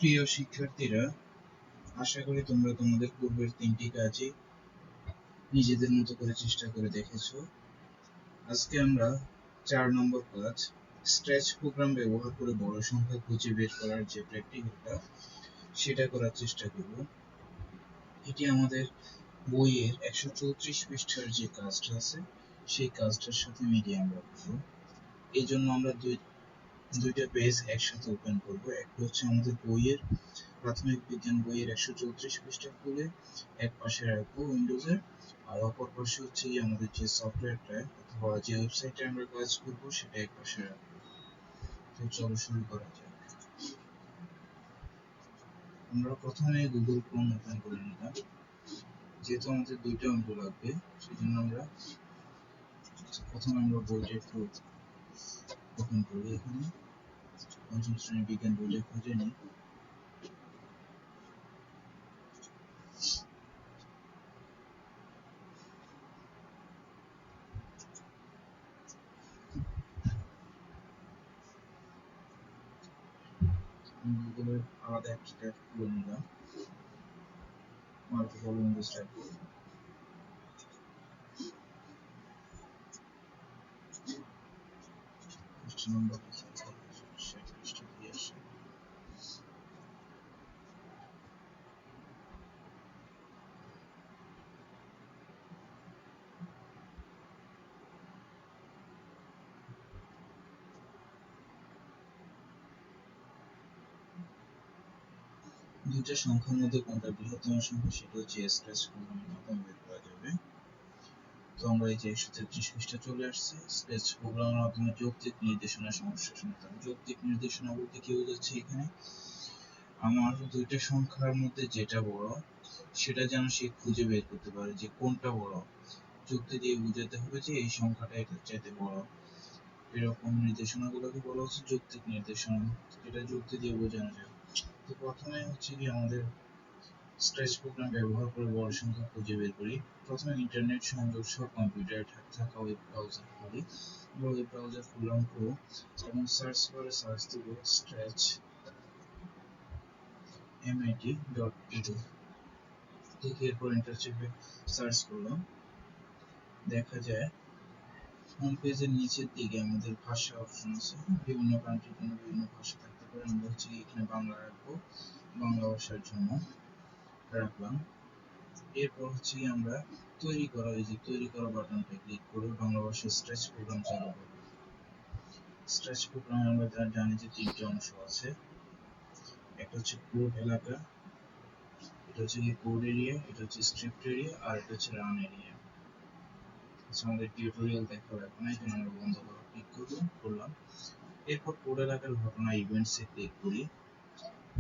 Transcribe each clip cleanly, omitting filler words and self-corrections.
প্রিয় শিক্ষার্থীরা, আশা করি তোমরা তোমাদের পূর্বের 3টি কাজই নিজেদের মতো করে চেষ্টা করে দেখেছো। আজকে আমরা 4 নম্বর কাজ, স্ট্রেচ প্রোগ্রাম ব্যবহার করে বড় সংখ্যা খুঁজে বের করার যে প্র্যাকটিক্যালটা সেটা করার চেষ্টা করব। এটি আমাদের বইয়ের 134 পৃষ্ঠার যে কাজটা আছে সেই কাজটার সাথে মিলিয়ে আমরা করব। এই জন্য আমরা দুইটা পেজ একসাথে ওপেন করব। একটা হচ্ছে আমাদের বইয়ের প্রাথমিক বিজ্ঞান বইয়ের 134 পৃষ্ঠা খুলে এক পাশে রাখবো উইন্ডোজের, আর অপর পাশে হচ্ছে আমাদের যে সফটওয়্যারটা অথবা যে ওয়েবসাইটে আমরা কাজ করব সেটা এক পাশে রাখবো। তো চলো শুরু করা যাক। আমরা প্রথমে গুগল ক্রোম ওপেন করে নিলাম। যেহেতু আমাদের দুইটা উইন্ডো লাগবে সেজন্য প্রথমে আমরা বইটা একটু ওপেন করি। এখানে পঞ্চম শ্রেণীর বিজ্ঞান বইটা খুঁজে নিই। গুগলের আলাদা একটা ট্যাব খুলে নিলাম। মাল্টিপল উইন্ডোজ ট্যাব নম্বর দিয়ে আসে। দুইটা সংখ্যার মধ্যে কোনটা বৃহত্তম সংখ্যা সেটা হচ্ছে স্ট্রেচ প্রোগ্রামের মাধ্যমে বের করা যাবে। তো আমরা এই যে 133 পৃষ্ঠা চলে আসছে। স্ট্রেচ প্রোগ্রামের মাধ্যমে যৌক্তিক নির্দেশনা সমস্যা সমাধান। যৌক্তিক নির্দেশনা বলতে কি বোঝাচ্ছে এখানে, আমার দুইটা সংখ্যার মধ্যে যেটা বড় সেটা যেন সে খুঁজে বের করতে পারে যে কোনটা বড়। যুক্তি দিয়ে বোঝাতে হবে যে এই সংখ্যাটা এটার চাইতে বড়। এরকম নির্দেশনাগুলোকে বলা হচ্ছে যৌক্তিক নির্দেশনা, এটা যুক্তি দিয়ে বোঝানো যায়। তো প্রথমে হচ্ছে কি আমাদের স্ট্রেচ প্রোগ্রাম ব্যবহার করে বড় সংখ্যা খুঁজে বের করি। প্রথমে ইন্টারনেট সংযোগ সহ কম্পিউটারে থাকা ওয়েব ব্রাউজার খুলি। ওয়েব ব্রাউজার খুললাম ক্রোম এবং সার্চ করে সার্চ দেব stretch mit.edu। ঠিক এরপর এন্টার চেপে সার্চ করলাম। দেখা যায় হোম পেজের নিচের দিকে আমাদের ভাষা অপশন আছে। বিভিন্ন কান্ট্রির জন্য বিভিন্ন ভাষা থাকতে পারে। আমরা হচ্ছে এখানে বাংলা রাখবো, বাংলা ভাষার জন্য রাখলাম। এরপর হচ্ছে আমরা তৈরি করা বাটনটা ক্লিক করে বাংলা ভাষায় স্ট্রেচ প্রোগ্রাম চালু করব। স্ট্রেচ প্রোগ্রামে আমরা জানি যে 3টি অংশ আছে। একটা হচ্ছে কোড এলাকা, এটা হচ্ছে কোড এরিয়া, এটা হচ্ছে স্ক্রিপ্ট এরিয়া, আর এটা হচ্ছে রান এরিয়া। আমাদের টিউটোরিয়াল দেখা লাগবে না, এখানে আমরা বন্ধ করা ক্লিক করলাম। এরপর কোড এলাকার ঘটনা ইভেন্টসে ক্লিক করি।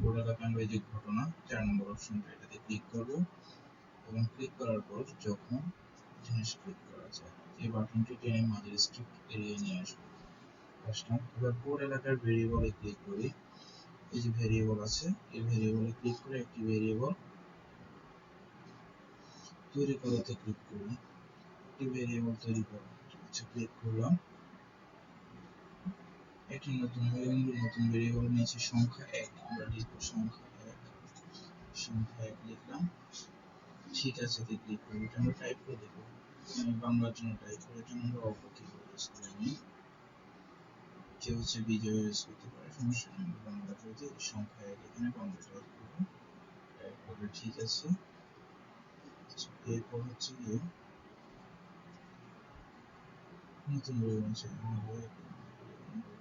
কোড এলাকা আমরা এই যে ঘটনা 4 নম্বর অপশনটা এটাতে ক্লিক করব এবং ক্লিক করার পর যখন জিনিস ক্লিক করা যায় এই বাটনটি টেনে মাঝের স্ক্রিপ্ট এরিয়া নিয়ে আসলাম। এবার কোড এলাকার ভেরিয়েবলে ক্লিক করি। এই যে ভেরিয়েবল আছে এই ভেরিয়েবলে ক্লিক করে একটি ভেরিয়েবল তৈরি করাতে ক্লিক করি। একটি ভেরিয়েবল তৈরি করা ক্লিক করলাম। একটি নতুন ভেরিয়েবল নিচে সংখ্যা 1 আমরা লিখব। সংখ্যা 1 লিখলাম। ঠিক আছে তে ক্লিক করব। এটা আমরা টাইপ করে দেব। আমি বাংলার জন্য টাইপ করে এটা আমরা অপরটি ইউজ করে নিই। কেউ হচ্ছে বিজয় ইউজ করতে পারে, সমস্যা নেই। বাংলা যদি সংখ্যা 1 এখানে বাংলা টাইপ করব। টাইপ করে ঠিক আছে। এরপর হচ্ছে গিয়ে নতুন ভেরিয়েবল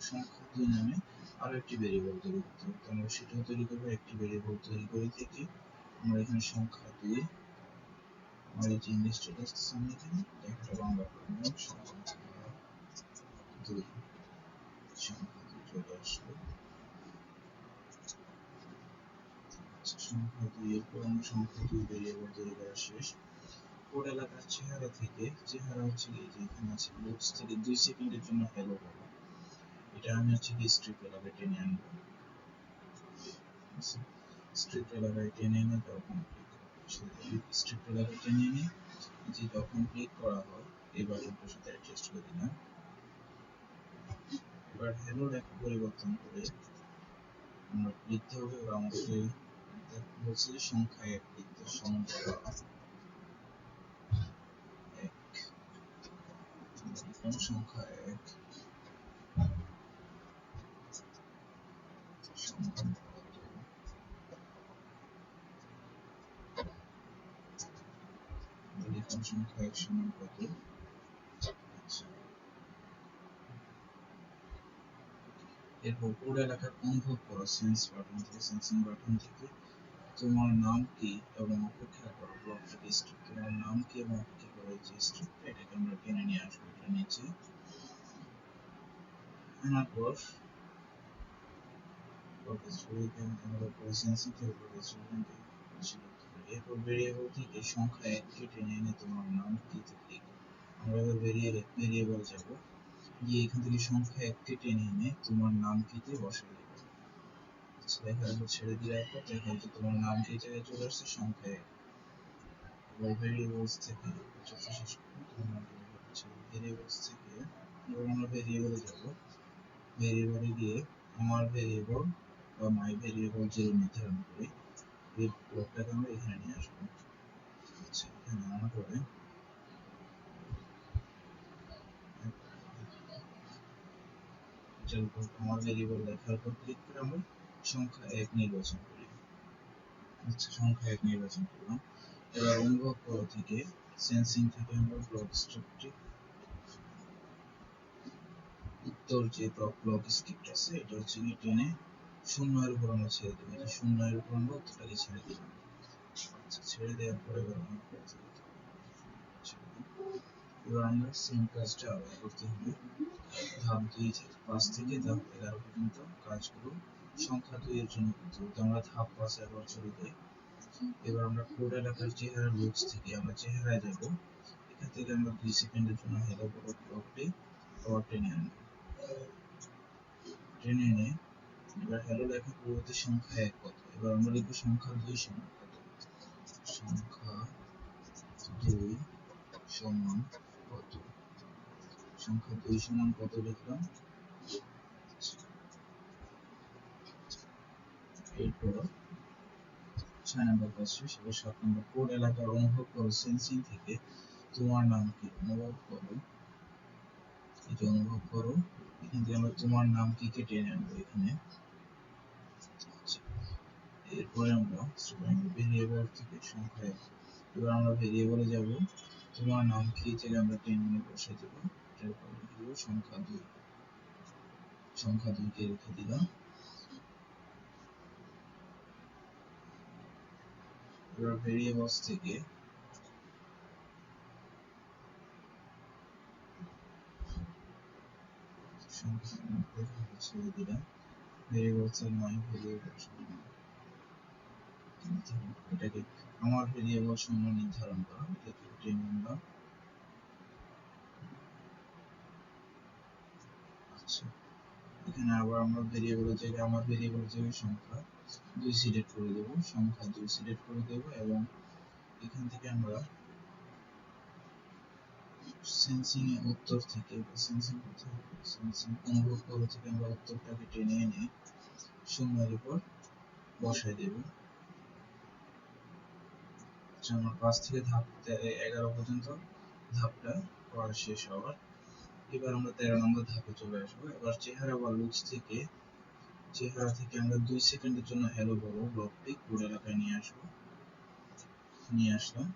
সংখ্যা 2 নামে আরো একটি ভেরিয়েবল তৈরি করতে হবে। আমরা সেটাও তৈরি করবো। একটি ভেরিয়েবল তৈরি করে থেকে আমরা এখানে সংখ্যা 2 আর এই যে ইংলিশ চলে আসছে সামনে থেকে একটা বাংলা করবো। সংখ্যা 2 চলে আসলো। সংখ্যা 2 এরপর আমরা সংখ্যা 2 ভেরিয়েবল তৈরি করা শেষ। কোড এলাকার চেহারা থেকে হচ্ছে এই যে এখানে আছে লুকস থেকে 2 সেকেন্ডের জন্য হ্যালো বলো। এটা আমি হচ্ছে কি স্ট্রিপ এলাকায় টেনে আনবো। স্ট্রিপ এলাকায় টেনে এনে যখন স্ট্রিপ এলাকায় টেনে এনে যে যখন ক্লিক করা হয় এই বাটনটার সাথে অ্যাডজাস্ট করে দিলাম। এবার হ্যালো লেখা পরিবর্তন করে আমরা লিখতে হবে, এবার আমাদের বলছে সংখ্যা 1 লিখতে, সংখ্যা 1 সংখ্যা 1 সমান কত, লিখুন সংখ্যা 1 সমান কত। আচ্ছা, এরপর কোড এলাকার অনুভব করো সেন্স বাটন থেকে, সেন্সিং বাটন থেকে তোমার নাম কি এবং অপেক্ষা করো ব্লকটি স্ট্রিপ, তোমার নাম কি এবং অপেক্ষা করো যে স্ট্রিপটা, এটাকে আমরা টেনে নিয়ে আসবো এটা নিচে আনার পর এরপর ভেরিয়েবল থেকে সংখ্যা 1 কে টেনে এনে তোমার নাম কি লিখো। আমরা এবার ভেরিয়েবল যাব, গিয়ে এখান থেকে সংখ্যা 1 কে টেনে এনে তোমার নাম কিতে বসাই দেব। আচ্ছা, দেখা যাচ্ছে ছেড়ে দেওয়ার পর দেখা যাচ্ছে তোমার নাম কি জায়গায় চলে আসছে, সংখ্যা 1। এবার ভেরিয়েবলস থেকে শেষ করব, তোমার ভেরিয়েবলস থেকে এবার আমরা ভেরিয়েবলে যাব, ভেরিয়েবলে গিয়ে আমার ভেরিয়েবল বা মাই ভেরিয়েবল যে নির্ধারণ করি, এই ব্লকটাকে আমরা এখানে নিয়ে আসবো। আচ্ছা, এখানে আনার পরে আমার ভেরিয়েবল লেখার পর ক্লিক করে আমরা সংখ্যা 1 নির্বাচন করি। আচ্ছা, সংখ্যা 1 নির্বাচন করলাম। এবার অনুভব করো থেকে সেন্সিং থেকে আমরা ব্লক স্ট্রিপটি উত্তর যে ব্লক স্ক্রিপ্ট আছে এটা হচ্ছে কি টেনে 0 এর উপর আমরা ছেড়ে দেব, এই 0 এর উপর আমরা উত্তরটাকে ছেড়ে দিলাম। আচ্ছা, ছেড়ে দেওয়ার পরে এবার আমরা সেম কাজটা আবার করতে হবে, ধাপ 2 থেকে 5 থেকে ধাপ 11 পর্যন্ত কাজগুলো সংখ্যা 2 এর জন্য করতে হবে। আমরা ধাপ 5 একবার চলে যাই। এবার আমরা কোড এলাকার চেহারা লুকস থেকে আমরা চেহারায় যাব, এখান থেকে আমরা 2 সেকেন্ডের জন্য হ্যালো বড় ব্লকটি আবার টেনে আনবো, টেনে এনে এবার হ্যালো লেখার পরিবর্তে সংখ্যা 1 কত, এবার আমরা লিখব সংখ্যা 2 সমান কত, সংখ্যা 2 সমান কত, সংখ্যা 2 সমান কত লিখলাম। এরপর 6 নম্বর কাজ শেষ। এবার 7 নম্বর কোড এলাকার অনুভব করো সেন্সিং থেকে তোমার নাম কি অনুভব করো, এটা অনুভব করো, এখান থেকে আমরা তোমার নাম কি কে টেনে আনবো এখানে। এরপরে আমরা ভেরিয়েবল থেকে সংখ্যা 1, এবার আমরা ভেরিয়েবলে যাব, তোমার নাম কি থেকে আমরা টেনে নিয়ে বসে দেব, এরপর লিখব সংখ্যা 2, সংখ্যা 2 কে রেখে দিলাম। এবার ভেরিয়েবলস থেকে সংখ্যা ছেড়ে দিলাম, ভেরিয়েবলস এর মাই ভেরিয়েবল এটাকে আমার ভেরিয়েবল শূন্য নির্ধারণ করা, এটাকে টেনে নিলাম। আচ্ছা, এখানে আবার আমরা ভেরিয়েবলের জায়গায় আমার ভেরিয়েবলের জায়গায় সংখ্যা 2 সিলেক্ট করে দেব, সংখ্যা 2 সিলেক্ট করে দেব এবং এখান থেকে আমরা সেন্সিং এর উত্তর থেকে সেন্সিং অনুভব করো থেকে আমরা উত্তরটাকে টেনে এনে 0 এর উপর বসাই দেব। আচ্ছা, আমার 5 থেকে ধাপ 11 পর্যন্ত ধাপটা করা শেষ হওয়ার, এবার আমরা 13 নম্বর ধাপে চলে আসবো। এবার চেহারা বা লুকস থেকে চেহারা থেকে আমরা 2 সেকেন্ডের জন্য হ্যালো বড় ব্লকটি কোড এলাকায় নিয়ে আসবো, নিয়ে আসলাম,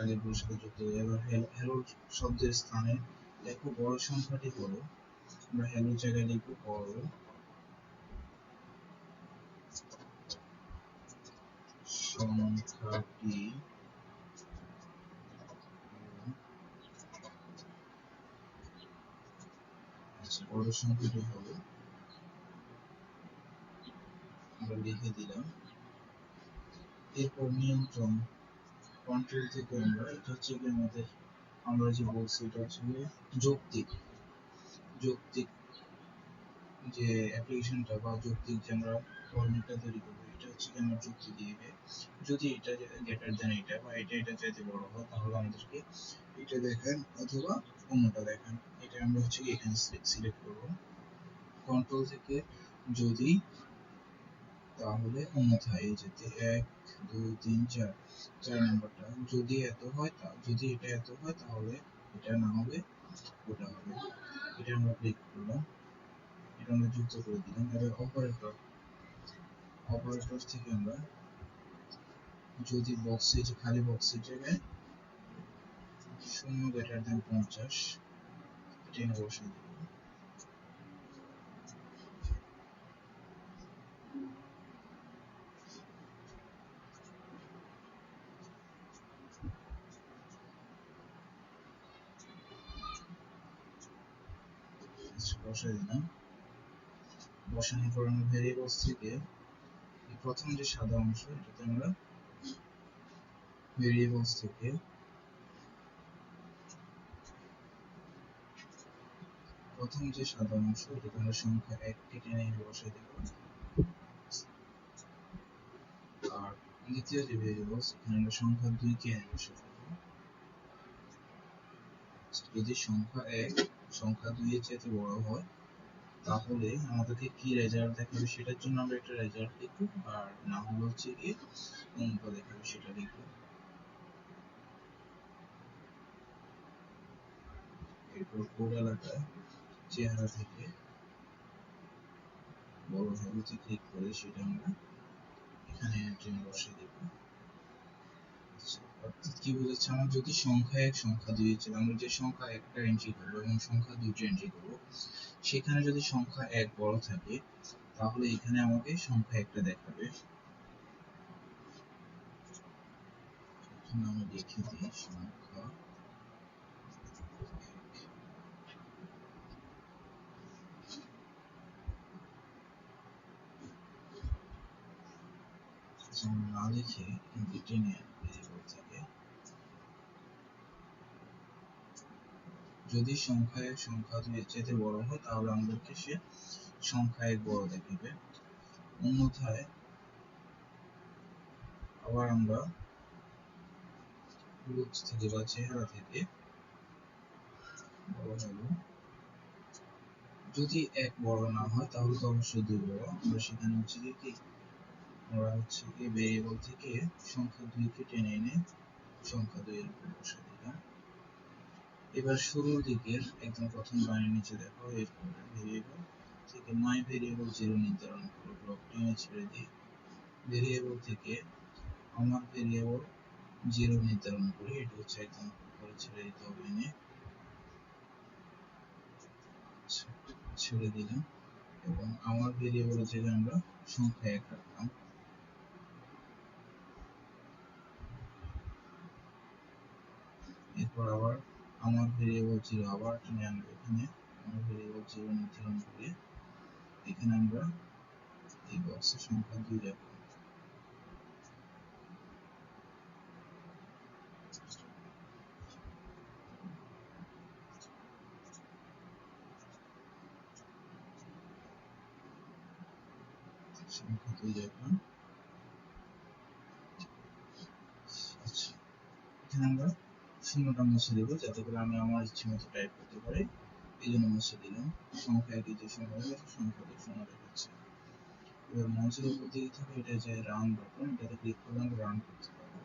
আগের গুলোর সাথে যুক্ত হয়ে। এবার হ্যালো শব্দের স্থানে লেখো বড় সংখ্যাটি হলো, আমরা হ্যালো জায়গায় লিখবো বড় সংখ্যাটি, আচ্ছা বড় সংখ্যাটি হলো, আমরা লিখে দিলাম। এরপর নিয়ন্ত্রণ কন্ট্রোল থেকে আমরা এটা হচ্ছে কি আমাদের আমরা যে বলছি এটা হচ্ছে যৌক্তিক যৌক্তিক যে অ্যাপ্লিকেশনটা বা যৌক্তিক যে আমরা ফর্মেটটা তৈরি করবো, এটা হচ্ছে কি আমরা যুক্তি দিবে, যদি এটা গ্রেটার দ্যান এটা বা এটা চাইতে বড় হয় তাহলে আমাদেরকে এটা দেখান অথবা অন্যটা দেখান, এটা আমরা হচ্ছে কি এখানে সিলেক্ট করব। কন্ট্রোল থেকে যদি তাহলে অন্যথায় এই যে 1 2 3 4 4 নাম্বারটা যদি এত হয়, যদি এটা এত হয় তাহলে এটা না হবে ওটা হবে। এটা আমরা ক্লিক করলাম, এটা আমরা যুক্ত করে দিলাম। এবার অপারেটর থেকে আমরা যদি বক্সে, যে খালি বক্সের জায়গায় 0 greater than 50 এটা এনে বসাই দেব। বসাই দিলাম। বসানোর পর আমরা ভেরিয়েবলস থেকে প্রথম যে সাদা অংশ, এটাতে আমরা ভেরিয়েবলস থেকে প্রথম যে সাদা অংশ, এটাতে আমরা সংখ্যা 1 কে টেনে এনে বসাই দেব। আর দ্বিতীয় যে ভেরিয়েবলস, এখানে আমরা সংখ্যা 2 কে এনে বসাই দেব। যদি সংখ্যা 1 সংখ্যা 2 এর চেয়ে বড় হয় তাহলে আমাদেরকে কি রেজাল্ট দেখাবে সেটার জন্য আমরা একটা রেজাল্ট লিখব, আর না হলে হচ্ছে কি অঙ্ক দেখাবে সেটা লিখব। এরপর কোড এলাকায় চেহারা থেকে বড় ভ্যালুতে ক্লিক করে সেটা আমরা এখানে এন্ট্রি বসিয়ে দেব। অর্থাৎ কি বোঝাচ্ছে, আমার যদি সংখ্যা 1 সংখ্যা 2 ছিল, আমরা যে সংখ্যা 1টা এন্ট্রি করব এবং সংখ্যা 2টা এন্ট্রি করব, সেখানে যদি সংখ্যা 1 বড় থাকে তাহলে এখানে আমাকে সংখ্যা 1টা দেখাবে। আমি লিখে দিই সংখ্যা না লিখে কিন্তু টেনে ভেরিয়েবল থেকে যদি সংখ্যা 1 সংখ্যা 2 এর চেয়ে বড় হয় তাহলে আমাদেরকে সে সংখ্যা 1 বড় দেখাবে। অন্যথায় আবার আমরা লুকস থেকে বা চেহারা থেকে বড় হলো, যদি 1 বড় না হয় তাহলে তো অবশ্যই 2 বড়। আমরা সেখানে হচ্ছে কি আমরা হচ্ছে কি ভেরিয়েবল থেকে সংখ্যা 2 কে টেনে এনে সংখ্যা 2 এর উপর বসাই দিলাম। এবার শুরুর দিকের একদম প্রথম লাইনের নিচে দেখো, এরপর ভেরিয়েবল থেকে মাই ভেরিয়েবল 0 নির্ধারণ করো, ব্লক টেনে ছেড়ে দিই। ভেরিয়েবল থেকে আমার ভেরিয়েবল 0 নির্ধারণ করি, এটা হচ্ছে একদম উপরে ছেড়ে দিতে হবে। এনে ছেড়ে দিলাম এবং আমার ভেরিয়েবলের জায়গায় আমরা সংখ্যা 1 রাখলাম। এরপর আবার আমার ভেরিয়েবল 0 আবার টেনে আনবো, এখানে আমার ভেরিয়েবল 0 নির্ধারণ করে এখানে আমরা এই বক্সে সংখ্যা 2 রাখবো। সংখ্যা 2 রাখলাম। আচ্ছা, এখানে আমরা শূন্যটা মুছে দেবো যাতে করে আমি আমার ইচ্ছে মতো টাইপ করতে পারি, এই জন্য মুছে দিলাম। সংখ্যা 1 যে সংখ্যা আছে সংখ্যা 2 শূন্য দেখাচ্ছে। এবার মাউসের উপর দিকে থাকে এটা যে রান বাটন, এটাতে ক্লিক করলে আমরা রান করতে পারবো।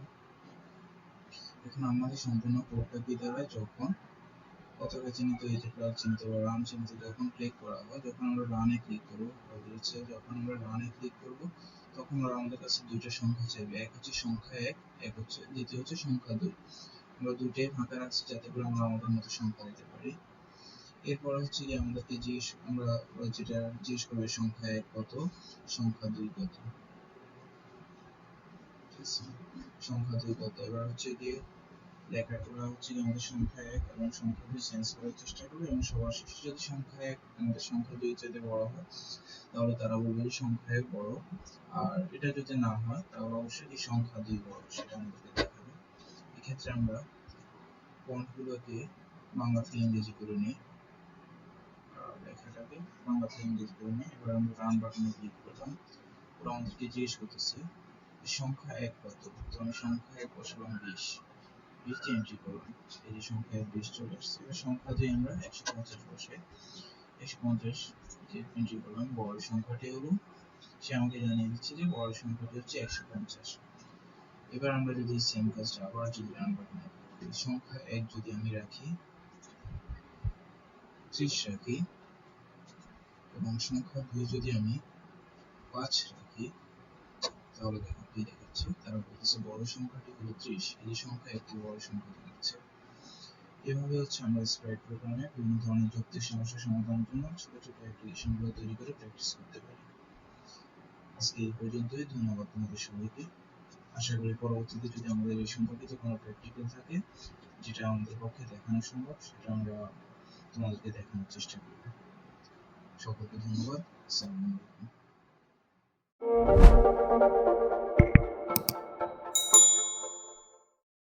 এখন আমাদের সম্পূর্ণ কোডটা কি দাঁড়ায়, যখন পতাকা চিহ্নিত, এই যে প্লাস চিহ্নিত বা রান চিহ্নিত যখন ক্লিক করা হয়, যখন আমরা রানে ক্লিক করবো, যখন আমরা রানে ক্লিক করবো তখন আমাদের কাছে দুইটা সংখ্যা চাইবে, এক হচ্ছে সংখ্যা 1, এক হচ্ছে দ্বিতীয় হচ্ছে সংখ্যা 2। আমরা দুইটাই ফাঁকা রাখছি যাতে করে আমরা আমাদের মতো সংখ্যা দিতে পারি। এরপর হচ্ছে যে আমাদেরকে আমরা যেটা জিজ্ঞেস করবে সংখ্যা 1 কত, সংখ্যা 2 কত, সংখ্যা 2 কত। এবার হচ্ছে গিয়ে লেখাগুলো হচ্ছে আমাদের সংখ্যা 1 এবং সংখ্যা 2 চেঞ্জ করার চেষ্টা করবে এবং সবার শেষে যদি সংখ্যা 1 আমাদের সংখ্যা 2 চাইতে বড় হয় তাহলে তারা বলবে যে সংখ্যা 1 বড়, আর এটা যদি না হয় তাহলে অবশ্যই সংখ্যা 2 বড়, সেটা আমাদেরকে দেখাবে। এক্ষেত্রে আমরা ফন্টগুলোকে বাংলা থেকে ইংরেজি করে নিই, লেখাটাকে বাংলা থেকে ইংরেজি করে নিই। এবার আমরা রান বাটনে ক্লিক করলাম। ওরা আমাদেরকে জিজ্ঞেস করতেছে সংখ্যা 1 কত, তো আমি সংখ্যা 1 বসালাম 20, 20 টি এন্ট্রি করলাম। এই যে সংখ্যা 20 চলে আসছে। এবার সংখ্যা দিয়ে আমরা 150 বসে 150 যে এন্ট্রি করলাম, বড় সংখ্যাটি হলো সে আমাকে জানিয়ে দিচ্ছে যে বড় সংখ্যাটি হচ্ছে 150। এবার আমরা যদি সেম কাজটা আবার যদি রান বাটনে সংখ্যা 1 যদি আমি রাখি, 30 রাখি, এবং সংখ্যা 2 যদি আমি 5 রাখি, তাহলে দেখো কি দেখাচ্ছে, তারা বলতেছে বড় সংখ্যাটি হলো 30, এই সংখ্যা একটি বড় সংখ্যা দেখাচ্ছে। এভাবে হচ্ছে আমরা স্প্রেড প্রোগ্রামে বিভিন্ন ধরনের যৌক্তিক সমস্যা সমাধানের জন্য ছোট ছোট অ্যাপ্লিকেশনগুলো তৈরি করে প্র্যাকটিস করতে পারি। আজকে এই পর্যন্তই। ধন্যবাদ তোমাদের সবাইকে। আশা করি পরবর্তীতে যদি আমাদের এই সম্পর্কিত কোনো প্র্যাকটিক্যাল থাকে যেটা আমাদের পক্ষে দেখানো সম্ভব, সেটা আমরা তোমাদেরকে দেখানোর চেষ্টা করব। সকলকে ধন্যবাদ। আসসালামু আলাইকুম।